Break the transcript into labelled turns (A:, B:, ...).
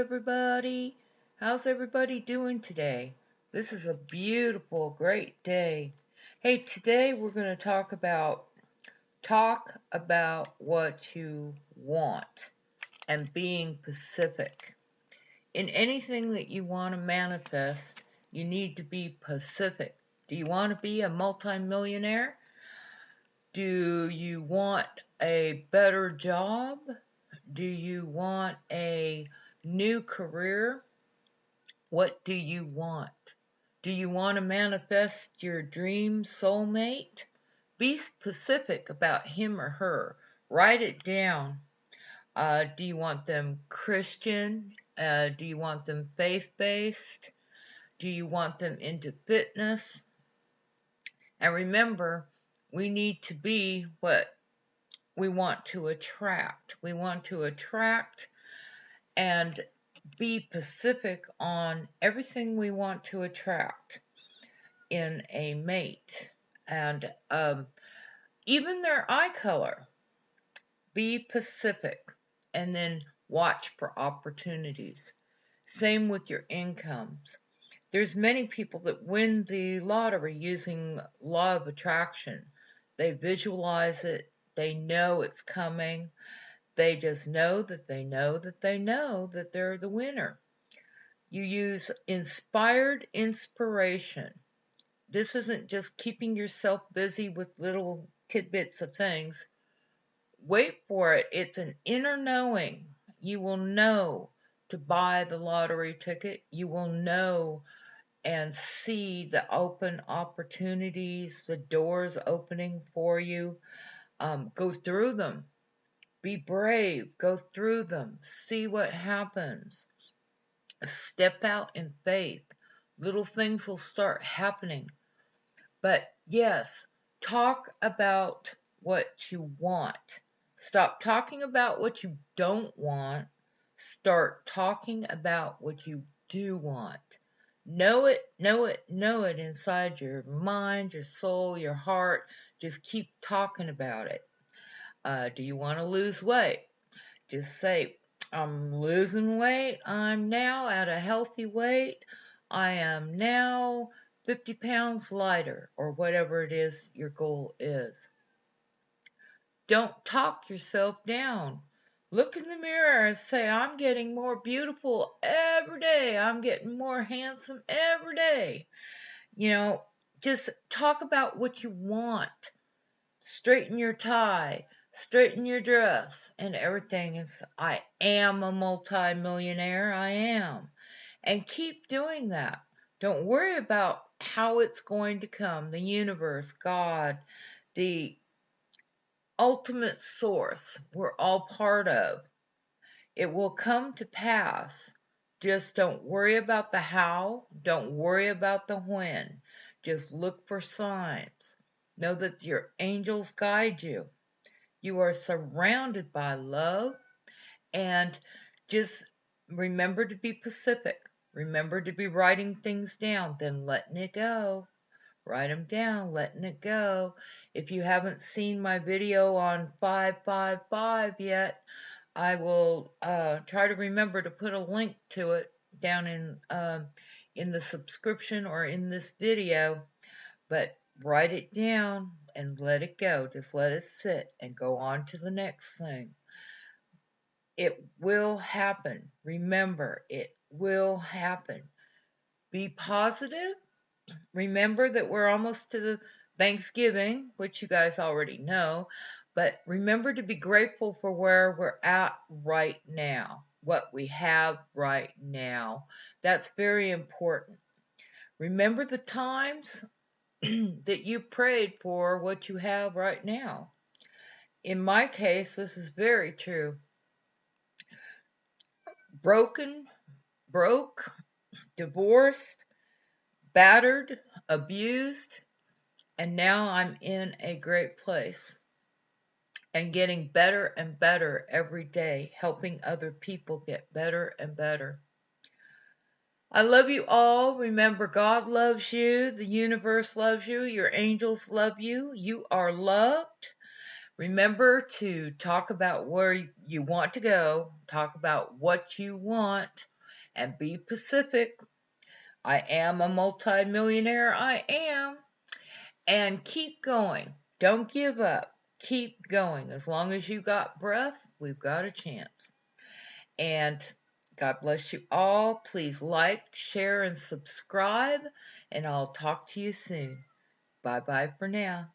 A: everybody. How's everybody doing today? This is a beautiful, great day. Hey, today we're going to talk about what you want and being Pacific. In anything that you want to manifest, you need to be Pacific. Do you want to be a multimillionaire? Do you want a better job? Do you want a new career? What do you want? Do you want to manifest your dream soulmate? Be specific about him or her. Write it down. Do you want them Christian? Do you want them faith-based? Do you want them into fitness? And remember, we need to be what we want to attract. We want to attract and be Pacific on everything we want to attract in a mate. And even their eye color. Be Pacific and then watch for opportunities. Same with your incomes. There's many people that win the lottery using law of attraction. They visualize it. They know it's coming. They just know that they know that they know that they're the winner. You use inspired inspiration. This isn't just keeping yourself busy with little tidbits of things. Wait for it. It's an inner knowing. You will know to buy the lottery ticket. You will know and see the open opportunities, the doors opening for you. Go through them. Be brave. Go through them. See what happens. Step out in faith. Little things will start happening. But yes, talk about what you want. Stop talking about what you don't want. Start talking about what you do want. Know it, know it, know it inside your mind, your soul, your heart. Just keep talking about it. Do you want to lose weight? Just say, I'm losing weight. I'm now at a healthy weight. I am now 50 pounds lighter, or whatever it is your goal is. Don't talk yourself down. Look in the mirror and say, I'm getting more beautiful every day. I'm getting more handsome every day. Just talk about what you want. Straighten your tie, straighten your dress, and everything is, I am a multi-millionaire, I am. And keep doing that. Don't worry about how it's going to come, the universe, God, the ultimate source we're all part of. It will come to pass. Just don't worry about the how, don't worry about the when. Just look for signs. Know that your angels guide you. You are surrounded by love, and just remember to be Pacific. Remember to be writing things down, then letting it go. Write them down, letting it go. If you haven't seen my video on 555 yet, I will try to remember to put a link to it down in the subscription or in this video. But write it down and let it go. Just let it sit and go on to the next thing. It will happen. Remember, it will happen. Be positive. Remember that we're almost to the Thanksgiving, which you guys already know, but remember to be grateful for where we're at right now, what we have right now. That's very important. Remember the times that you prayed for what you have right now. In my case, this is very true. Broke, divorced, battered, abused, and now I'm in a great place and getting better and better every day, helping other people get better and better. I love you all. Remember, God loves you, the universe loves you, your angels love you, you are loved. Remember to talk about where you want to go, talk about what you want, and be Pacific. I am a multimillionaire. I am. And keep going. Don't give up. Keep going. As long as you got breath, we've got a chance. And God bless you all. Please like, share, and subscribe. And I'll talk to you soon. Bye-bye for now.